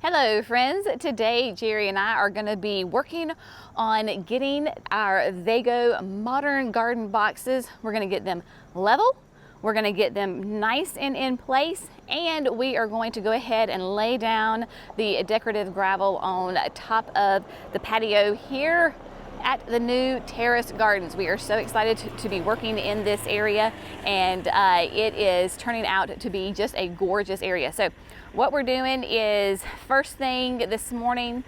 Hello friends, today Jerry and I are going to be working on getting our Vago modern garden boxes. We're going to get them level, we're going to get them nice and in place, and we are going to go ahead and lay down the decorative gravel on top of the patio here at the new Terraced Gardens. We are so excited to be working in this area, and it is turning out to be just a gorgeous area. So what we're doing is, first thing this morning,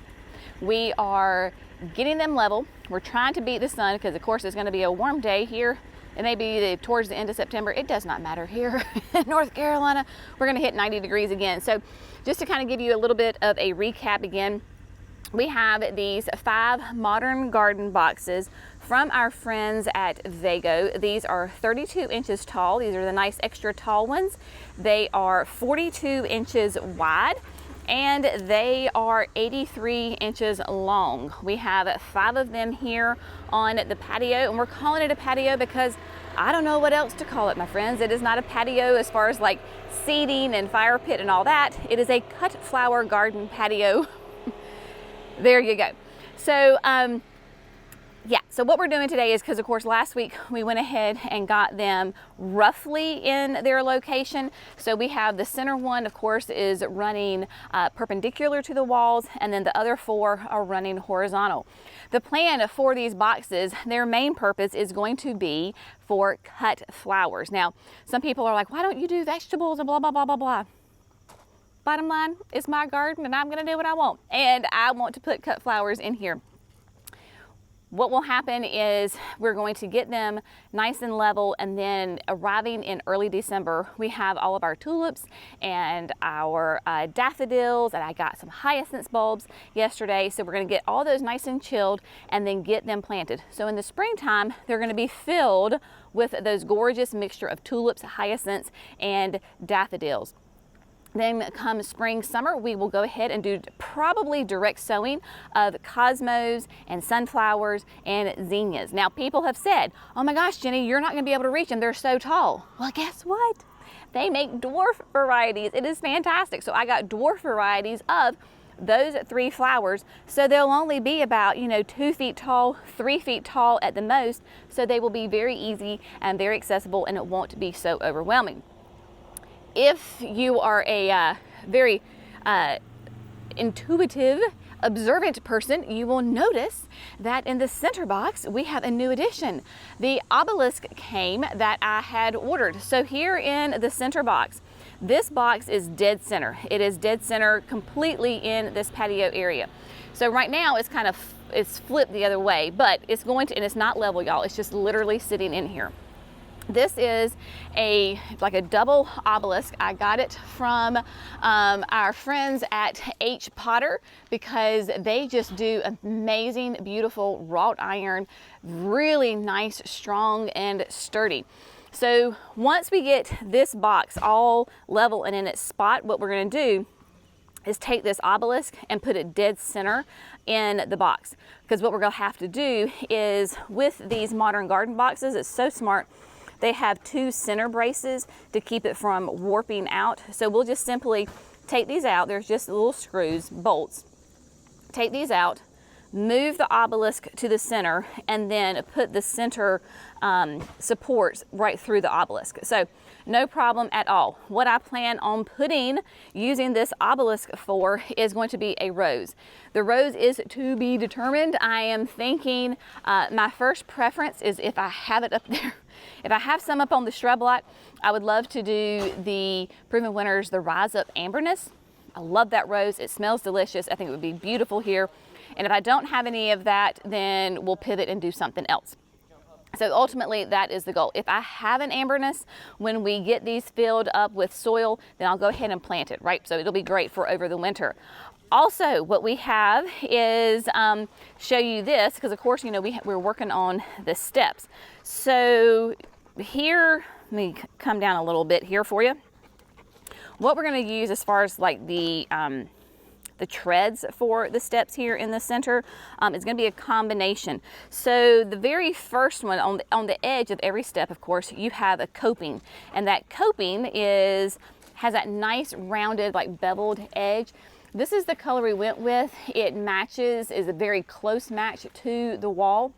we are getting them level. We're trying to beat the sun because of course it's going to be a warm day here. It may be towards the end of September. It does not matter here in North Carolina. We're going to hit 90 degrees again. So just to kind of give you a little bit of a recap again, we have these 5 modern garden boxes from our friends at Vago. These are 32 inches tall. These are the nice extra tall ones. They are 42 inches wide and they are 83 inches long. We have 5 of them here on the patio, and we're calling it a patio because I don't know what else to call it, my friends. It is not a patio as far as like seating and fire pit and all that. It is a cut flower garden patio. There you go. So so what we're doing today is, because of course last week we went ahead and got them roughly in their location. So we have the center one, of course, is running perpendicular to the walls, and then the other 4 are running horizontal. The plan for these boxes, their main purpose is going to be for cut flowers. Now, some people are like, why don't you do vegetables and blah, blah, blah, blah, blah. Bottom line, it's my garden and I'm gonna do what I want. And I want to put cut flowers in here. What will happen is we're going to get them nice and level, and then arriving in early December, we have all of our tulips and our daffodils, and I got some hyacinth bulbs yesterday. So we're gonna get all those nice and chilled and then get them planted. So in the springtime, they're gonna be filled with those gorgeous mixture of tulips, hyacinths, and daffodils. Then come spring, summer, we will go ahead and do probably direct sowing of cosmos and sunflowers and zinnias. Now, people have said, oh my gosh, Jenny, you're not gonna be able to reach them. They're so tall. Well, guess what? They make dwarf varieties. It is fantastic. So I got dwarf varieties of those 3 flowers. So they'll only be about, 2 feet tall, 3 feet tall at the most. So they will be very easy and very accessible, and it won't be so overwhelming. If you are a very intuitive, observant person, you will notice that in the center box, we have a new addition. The obelisk came that I had ordered. So here in the center box, this box is dead center. It is dead center completely in this patio area. So right now it's flipped the other way, but it's going to, and it's not level, y'all. It's just literally sitting in here. This is like a double obelisk. I got it from our friends at H. Potter because they just do amazing, beautiful wrought iron, really nice, strong, and sturdy. So once we get this box all level and in its spot, what we're going to do is take this obelisk and put it dead center in the box. Because what we're going to have to do is, with these modern garden boxes, it's so smart. They have 2 center braces to keep it from warping out. So we'll just simply take these out. There's just little screws, bolts. Take these out, move the obelisk to the center, and then put the center supports right through the obelisk. So no problem at all. What I plan on using this obelisk for is going to be a rose. The rose is to be determined. I am thinking my first preference is, if I have it up there, if I have some up on the shrub lot, I would love to do the Proven Winners, the Rise Up Amberness. I love that rose. It smells delicious. I think it would be beautiful here. And if I don't have any of that, then we'll pivot and do something else. So ultimately, that is the goal. If I have an Amberness, when we get these filled up with soil, then I'll go ahead and plant it, right? So it'll be great for over the winter. Also, what we have is show you this, because of course, we're working on the steps. So here, let me come down a little bit here for you. What we're going to use as far as like the treads for the steps here in the center is going to be a combination. So the very first one on the edge of every step, of course, you have a coping, and that coping has that nice rounded, like beveled edge. This is the color we went with. It matches, is a very close match to the wall.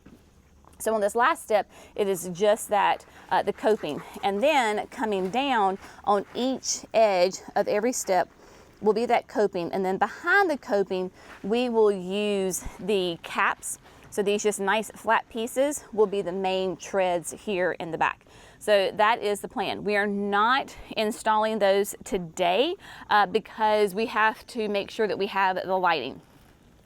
So on this last step, it is just that, the coping. And then coming down on each edge of every step will be that coping. And then behind the coping, we will use the caps. So these just nice flat pieces will be the main treads here in the back. So that is the plan. We are not installing those today because we have to make sure that we have the lighting,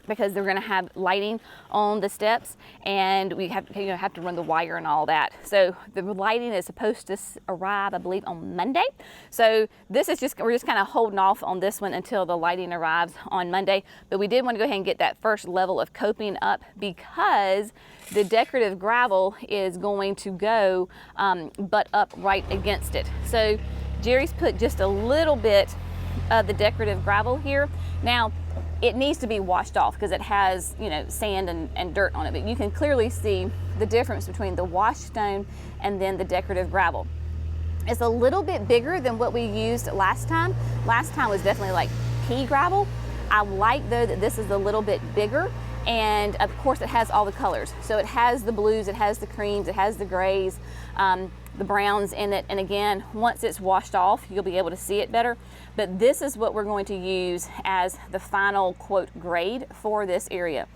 because they're gonna have lighting on the steps, and we have to run the wire and all that. So the lighting is supposed to arrive, I believe, on Monday. So this is we're just kind of holding off on this one until the lighting arrives on Monday. But we did want to go ahead and get that first level of coping up because the decorative gravel is going to go butt up right against it. So Jerry's put just a little bit of the decorative gravel here. Now, it needs to be washed off because it has, sand and dirt on it, but you can clearly see the difference between the washed stone and then the decorative gravel. It's a little bit bigger than what we used last time. Last time was definitely like pea gravel. I like though that this is a little bit bigger, and of course it has all the colors. So it has the blues, it has the creams, it has the grays, the browns in it. And again, once it's washed off, you'll be able to see it better. But this is what we're going to use as the final quote grade for this area.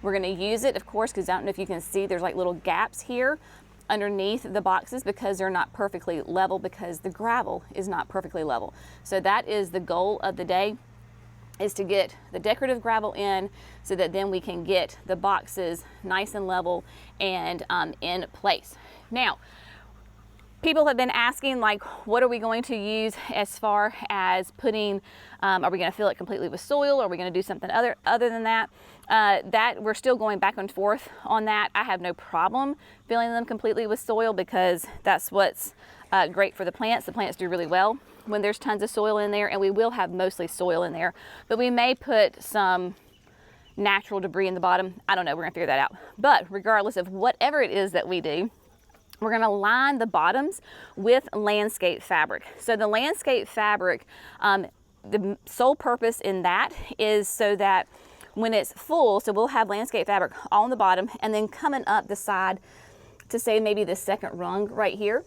We're going to use it, of course, because I don't know if you can see, there's like little gaps here underneath the boxes because they're not perfectly level, because the gravel is not perfectly level. So that is the goal of the day, is to get the decorative gravel in so that then we can get the boxes nice and level and in place. Now, people have been asking, like, what are we going to use as far as putting, are we going to fill it completely with soil? Are we going to do something other than that? That we're still going back and forth on that. I have no problem filling them completely with soil because that's what's great for the plants. The plants do really well when there's tons of soil in there, and we will have mostly soil in there, but we may put some natural debris in the bottom. I don't know, we're gonna figure that out. But regardless of whatever it is that we do, we're gonna line the bottoms with landscape fabric. So the landscape fabric, the sole purpose in that is so that when it's full, so we'll have landscape fabric on the bottom and then coming up the side to say maybe the second rung right here.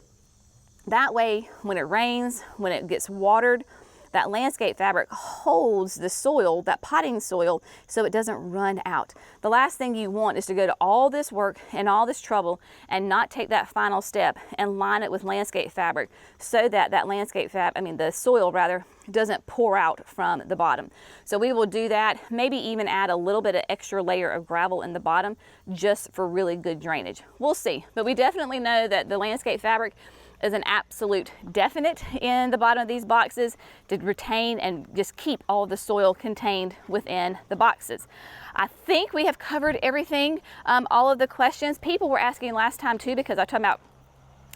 That way, when it rains, when it gets watered, that landscape fabric holds the soil, that potting soil, so it doesn't run out. The last thing you want is to go to all this work and all this trouble and not take that final step and line it with landscape fabric so that that landscape the soil rather, doesn't pour out from the bottom. So we will do that, maybe even add a little bit of extra layer of gravel in the bottom just for really good drainage. We'll see, but we definitely know that the landscape fabric is an absolute definite in the bottom of these boxes to retain and just keep all the soil contained within the boxes. I think we have covered everything, all of the questions. People were asking last time too, because I talked about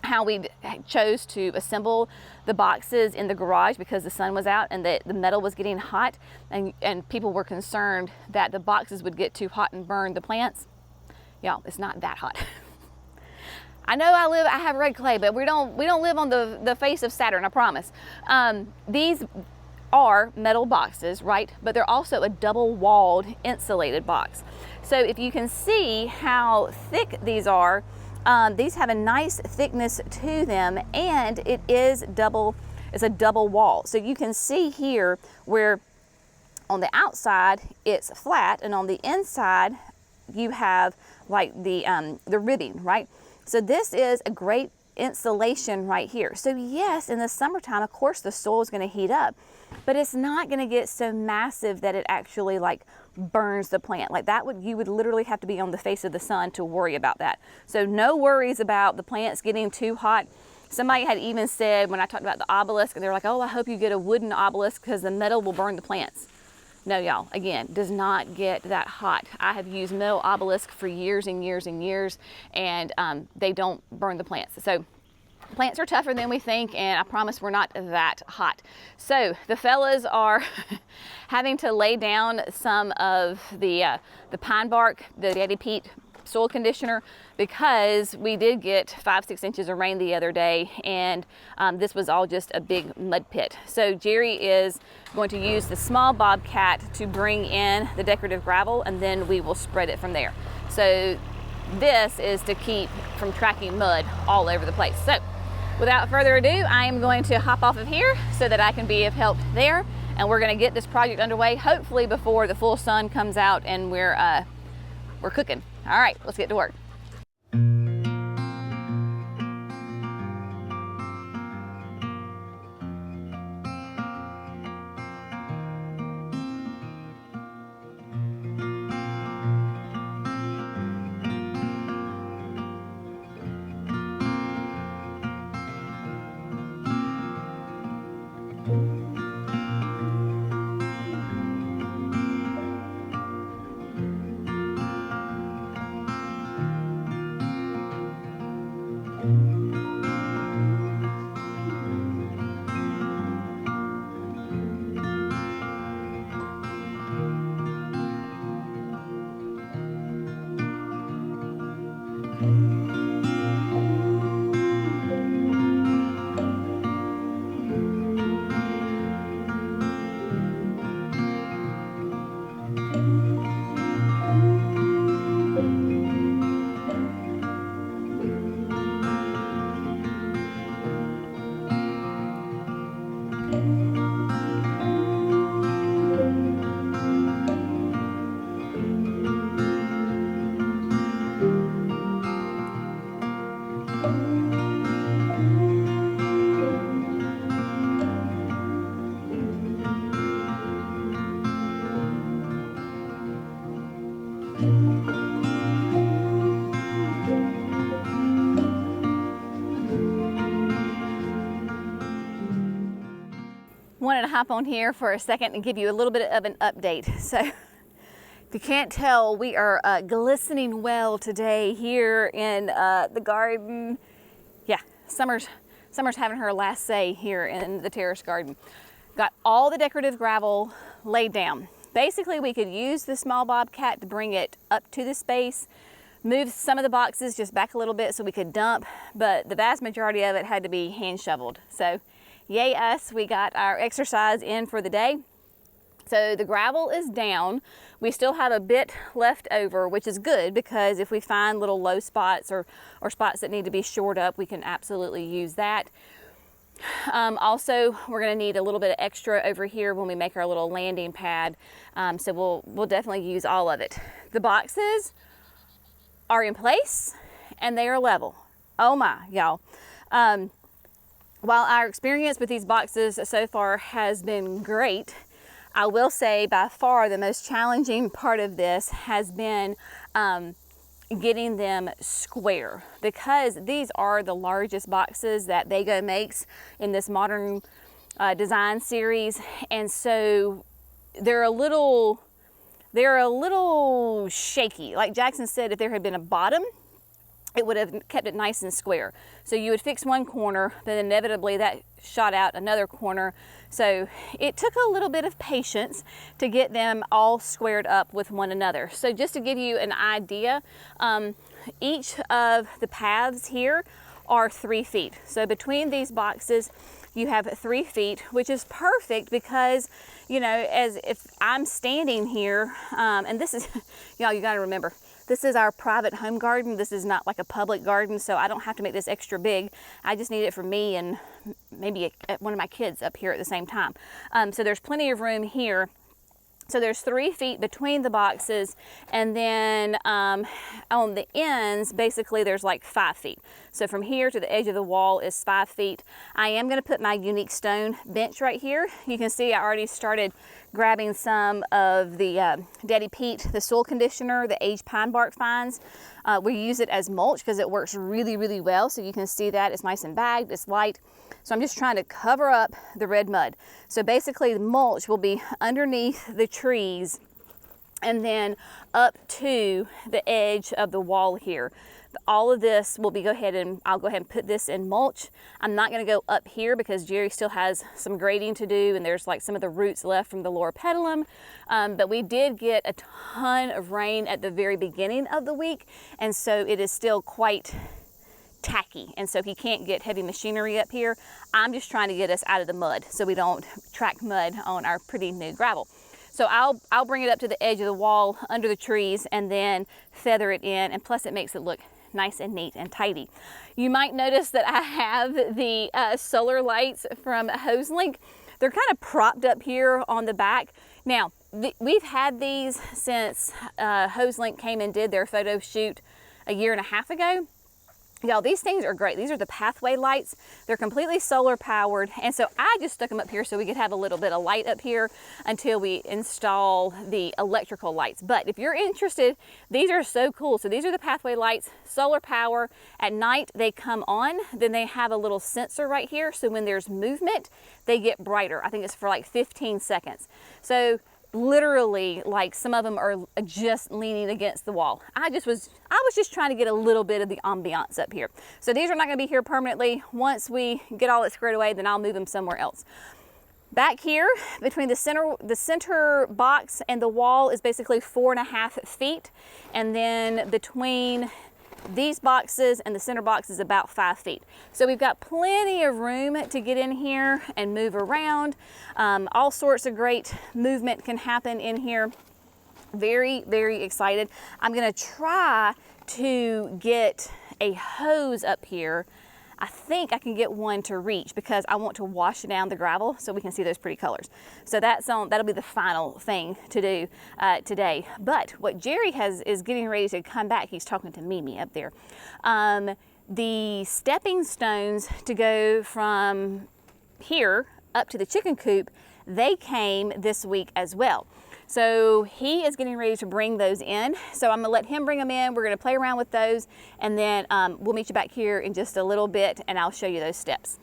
how we chose to assemble the boxes in the garage because the sun was out and the metal was getting hot, and people were concerned that the boxes would get too hot and burn the plants. Y'all, it's not that hot. I know I have red clay, but we don't live on the face of Saturn, I promise. These are metal boxes, right? But they're also a double-walled insulated box. So if you can see how thick these are, these have a nice thickness to them, and it's a double wall. So you can see here where on the outside it's flat, and on the inside you have like the ribbing, right? So this is a great insulation right here. So yes, in the summertime, of course, the soil is going to heat up, but it's not going to get so massive that it actually like burns the plant. Like that you would literally have to be on the face of the sun to worry about that. So no worries about the plants getting too hot. Somebody had even said, when I talked about the obelisk, they were like, oh, I hope you get a wooden obelisk because the metal will burn the plants. No, y'all, again, does not get that hot. I have used metal obelisk for years and years and years, and they don't burn the plants. So plants are tougher than we think, and I promise we're not that hot. So the fellas are having to lay down some of the pine bark, the Yeti peat soil conditioner, because we did get 5-6 inches of rain the other day, and this was all just a big mud pit. So Jerry is going to use the small bobcat to bring in the decorative gravel, and then we will spread it from there. So this is to keep from tracking mud all over the place. So without further ado, I am going to hop off of here so that I can be of help there, and we're going to get this project underway, hopefully before the full sun comes out and we're cooking. All right, let's get to work. Wanted to hop on here for a second and give you a little bit of an update. So if you can't tell, we are glistening well today here in the garden. Yeah, Summer's having her last say here in the terrace garden. Got all the decorative gravel laid down. Basically, we could use the small bobcat to bring it up to the space, move some of the boxes just back a little bit so we could dump, but the vast majority of it had to be hand shoveled. So yay us, we got our exercise in for the day. So the gravel is down. We still have a bit left over, which is good, because if we find little low spots or spots that need to be shored up, we can absolutely use that. Also, we're going to need a little bit of extra over here when we make our little landing pad. So we'll definitely use all of it. The boxes are in place and they are level. Oh my, y'all. While our experience with these boxes so far has been great, I will say by far the most challenging part of this has been getting them square, because these are the largest boxes that Vago makes in this modern design series, and so they're a little shaky. Like Jackson said, if there had been a bottom, it would have kept it nice and square. So you would fix one corner, but inevitably that shot out another corner. So it took a little bit of patience to get them all squared up with one another. So just to give you an idea, each of the paths here are 3 feet. So between these boxes, you have 3 feet, which is perfect because, you know, as if I'm standing here, and this is, y'all, you gotta remember, this is our private home garden. This is not like a public garden, so I don't have to make this extra big. I just need it for me and maybe one of my kids up here at the same time. So there's plenty of room here. So there's 3 feet between the boxes, and then on the ends, basically there's like 5 feet. So from here to the edge of the wall is 5 feet. I am gonna put my unique stone bench right here. You can see I already started grabbing some of the Daddy Pete, the soil conditioner, the aged pine bark fines. We use it as mulch because it works really, really well. So you can see that it's nice and bagged, it's light. So I'm just trying to cover up the red mud. So basically the mulch will be underneath the trees and then up to the edge of the wall here. All of this will be I'll go ahead and put this in mulch. I'm not going to go up here because Jerry still has some grading to do, and there's like some of the roots left from the lower pedalum. But we did get a ton of rain at the very beginning of the week, and so it is still quite tacky, and so he can't get heavy machinery up here. I'm just trying to get us out of the mud so we don't track mud on our pretty new gravel. So I'll bring it up to the edge of the wall under the trees and then feather it in, and plus it makes it look nice and neat and tidy. You might notice that I have the solar lights from HoseLink. They're kind of propped up here on the back. Now, we've had these since HoseLink came and did their photo shoot a year and a half ago. Y'all, these things are great. These are the pathway lights. They're completely solar powered. And so I just stuck them up here so we could have a little bit of light up here until we install the electrical lights. But if you're interested, these are so cool. So these are the pathway lights, solar power. At night, they come on. Then they have a little sensor right here. So when there's movement, they get brighter. I think it's for like 15 seconds. So literally, like, some of them are just leaning against the wall. I was just trying to get a little bit of the ambiance up here. So these are not going to be here permanently. Once we get all it squared away, then I'll move them somewhere else. Back here, between the center box and the wall is basically 4.5 feet, and then between these boxes and the center box is about 5 feet. So we've got plenty of room to get in here and move around. All sorts of great movement can happen in here. Very, very excited. I'm gonna try to get a hose up here. I think I can get one to reach because I want to wash down the gravel so we can see those pretty colors. So that'll be the final thing to do today. But what Jerry is getting ready to come back. He's talking to Mimi up there. The stepping stones to go from here up to the chicken coop, they came this week as well. So he is getting ready to bring those in. So I'm gonna let him bring them in. We're gonna play around with those, and then we'll meet you back here in just a little bit and I'll show you those steps.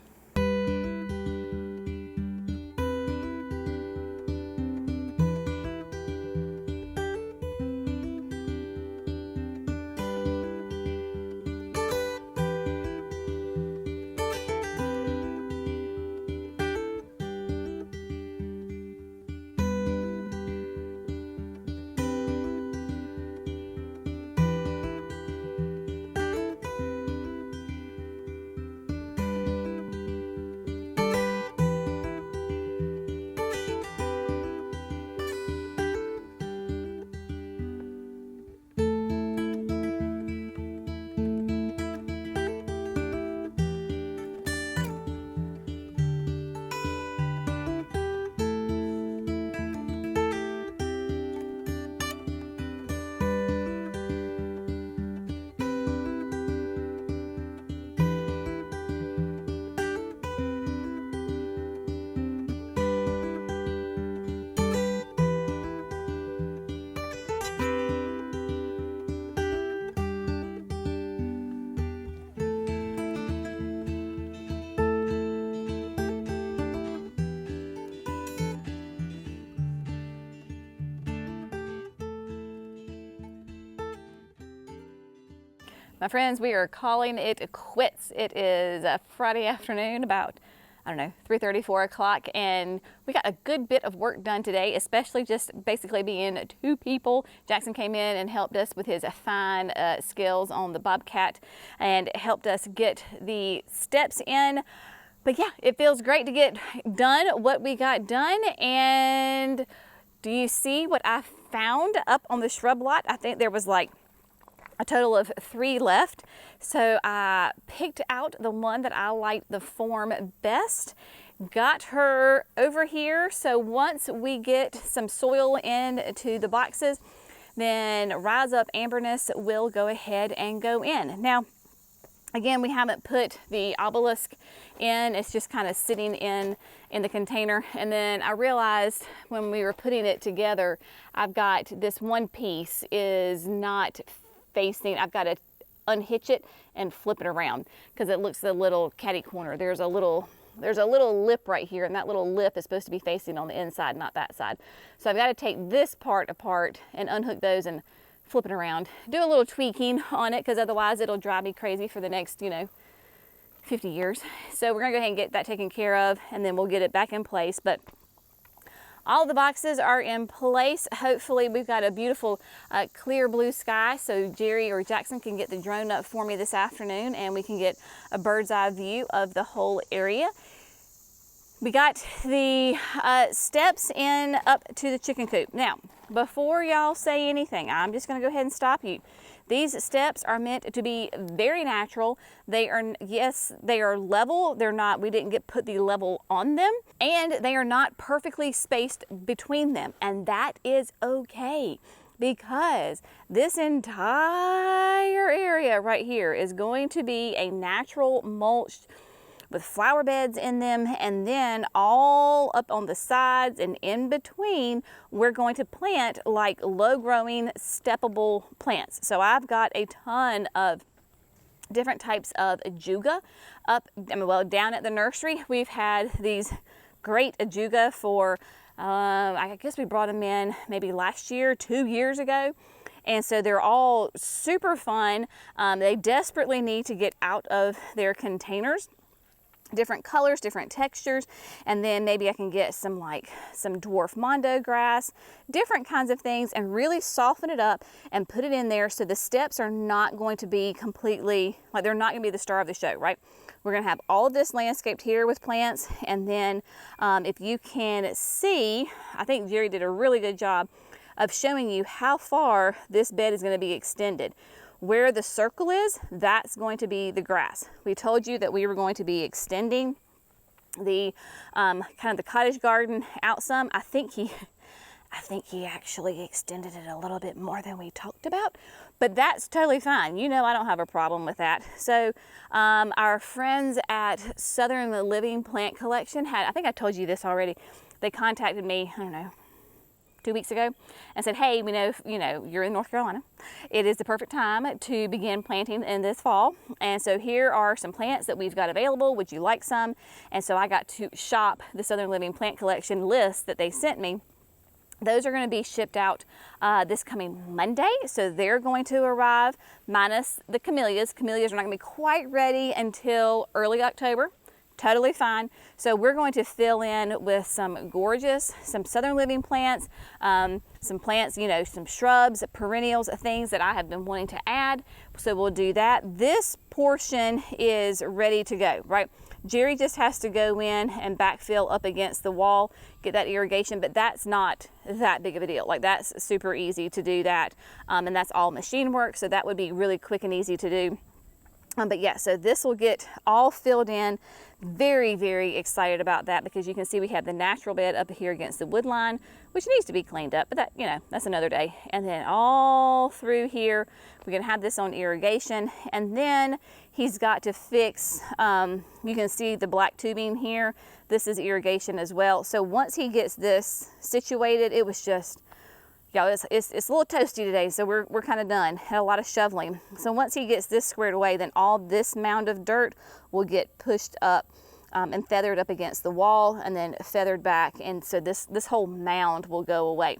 My friends, we are calling it quits. It is a Friday afternoon, about, I don't know, 3:30, 4 o'clock, and we got a good bit of work done today, especially just basically being 2 people. Jackson came in and helped us with his fine skills on the Bobcat and helped us get the steps in. But yeah, it feels great to get done what we got done. And do you see what I found up on the shrub lot? I think there was like a total of 3 left. So I picked out the one that I liked the form best, got her over here. So once we get some soil into the boxes, then Rise Up Amberness will go ahead and go in. Now, again, we haven't put the obelisk in. It's just kind of sitting in the container. And then I realized when we were putting it together, I've got this one piece is not facing. I've got to unhitch it and flip it around because it looks a little catty corner. There's a little there's a little lip right here, and that little lip is supposed to be facing on the inside, not that side. So I've got to take this part apart and unhook those and flip it around. Do a little tweaking on it, because otherwise it'll drive me crazy for the next, 50 years. So we're gonna go ahead and get that taken care of, and then we'll get it back in place. But all the boxes are in place. Hopefully we've got a beautiful clear blue sky, so Jerry or Jackson can get the drone up for me this afternoon, and we can get a bird's eye view of the whole area. We got the steps in up to the chicken coop. Now, before y'all say anything, I'm just gonna go ahead and stop you. These steps are meant to be very natural. They are, yes, they are level. They're not, we didn't put the level on them, and they are not perfectly spaced between them. And that is okay, because this entire area right here is going to be a natural mulch with flower beds in them, and then all up on the sides and in between, we're going to plant like low growing steppable plants. So I've got a ton of different types of ajuga up, down at the nursery. We've had these great ajuga for, I guess we brought them in maybe last year, 2 years ago. And so they're all super fun. They desperately need to get out of their containers. Different colors, different textures, and then maybe I can get some dwarf mondo grass, different kinds of things, and really soften it up and put it in there, so the steps are not going to be completely, like, they're not going to be the star of the show, right? We're going to have all of this landscaped here with plants, and then if you can see, I think Jerry did a really good job of showing you how far this bed is going to be extended. Where the circle is, that's going to be the grass. We told you that we were going to be extending the kind of the cottage garden out some. I think he actually extended it a little bit more than we talked about, but that's totally fine. I don't have a problem with that. So our friends at Southern Living Plant Collection had, I think I told you this already, they contacted me, I don't know, 2 weeks ago, and said, hey, we know, you're in North Carolina. It is the perfect time to begin planting in this fall. And so here are some plants that we've got available. Would you like some? And so I got to shop the Southern Living Plant Collection list that they sent me. Those are going to be shipped out this coming Monday. So they're going to arrive, minus the camellias. Camellias are not going to be quite ready until early October. Totally fine. So we're going to fill in with some Southern Living plants, some plants, some shrubs, perennials, things that I have been wanting to add. So we'll do that. This portion is ready to go, right? Jerry just has to go in and backfill up against the wall, get that irrigation, but that's not that big of a deal. Like, that's super easy to do that. And that's all machine work. So that would be really quick and easy to do. But yeah, so this will get all filled in. Very, very excited about that, because you can see we have the natural bed up here against the wood line, which needs to be cleaned up, but that, that's another day. And then all through here, we're gonna have this on irrigation, and then he's got to fix, you can see the black tubing here. This is irrigation as well. So once he gets this situated, it was just, y'all, it's a little toasty today, so we're kind of done. Had a lot of shoveling. So once he gets this squared away, then all this mound of dirt will get pushed up and feathered up against the wall, and then feathered back, and so this whole mound will go away.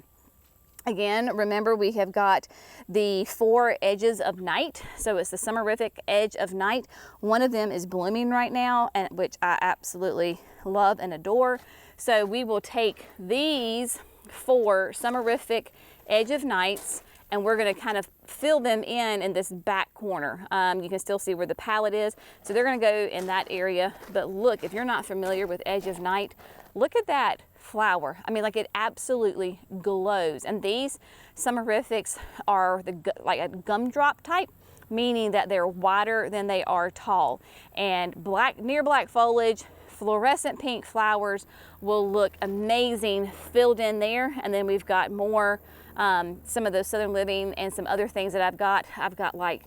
Again, remember, we have got the 4 edges of night. So it's the summerific edge of night. One of them is blooming right now, and which I absolutely love and adore. So we will take these 4 summerific edge of nights, and we're going to kind of fill them in this back corner. You can still see where the palette is, so they're going to go in that area. But look, if you're not familiar with edge of night, look at that flower. I mean, like, it absolutely glows. And these summerifics are like a gumdrop type, meaning that they're wider than they are tall. And near black foliage, fluorescent pink flowers will look amazing filled in there. And then we've got more, some of those Southern Living and some other things that I've got like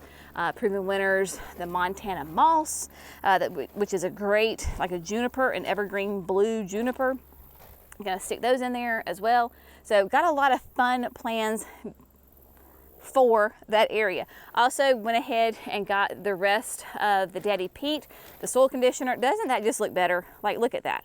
Proven Winners, the Montana Moss, which is a great, like a juniper, an evergreen blue juniper. I'm gonna stick those in there as well. So got a lot of fun plans for that area. Also went ahead and got the rest of the Daddy Pete, the soil conditioner. Doesn't that just look better? Like, look at that.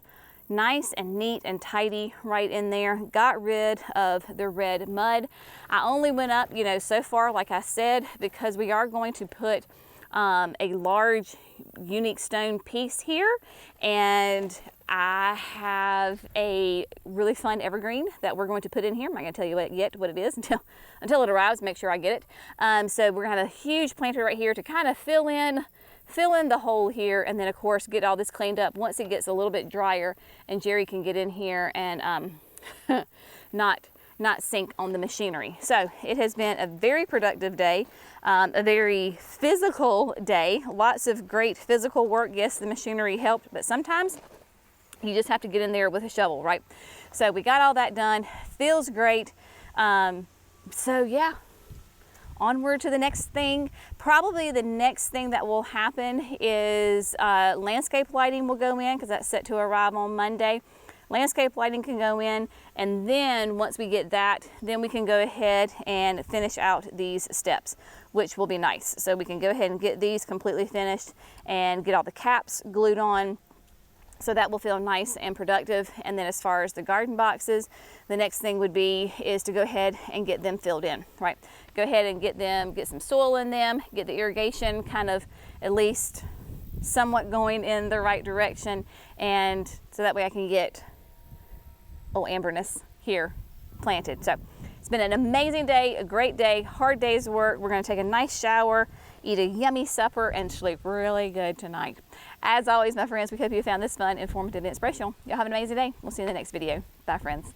Nice and neat and tidy right in there. Got rid of the red mud. I only went up, you know, so far, like I said, because we are going to put a large unique stone piece here, and I have a really fun evergreen that we're going to put in here. I'm not going to tell you yet what it is until it arrives. Make sure I get it. So we're going to have a huge planter right here to kind of fill in the hole here, and then of course get all this cleaned up once it gets a little bit drier and Jerry can get in here and not sink on the machinery. So it has been a very productive day, a very physical day, lots of great physical work. Yes, the machinery helped, but sometimes you just have to get in there with a shovel, right? So we got all that done. Feels great. So yeah, onward to the next thing. Probably the next thing that will happen is landscape lighting will go in, because that's set to arrive on Monday. Landscape lighting can go in, and then once we get that, then we can go ahead and finish out these steps, which will be nice. So we can go ahead and get these completely finished and get all the caps glued on. So that will feel nice and productive. And then as far as the garden boxes, the next thing would be is to go ahead and get them filled in, right? Go ahead and get some soil in them, get the irrigation kind of at least somewhat going in the right direction. And so that way I can get amberness here planted. So it's been an amazing day, a great day, hard day's work. We're going to take a nice shower, eat a yummy supper, and sleep really good tonight. As always, my friends, we hope you found this fun, informative, and inspirational. Y'all have an amazing day. We'll see you in the next video. Bye, friends.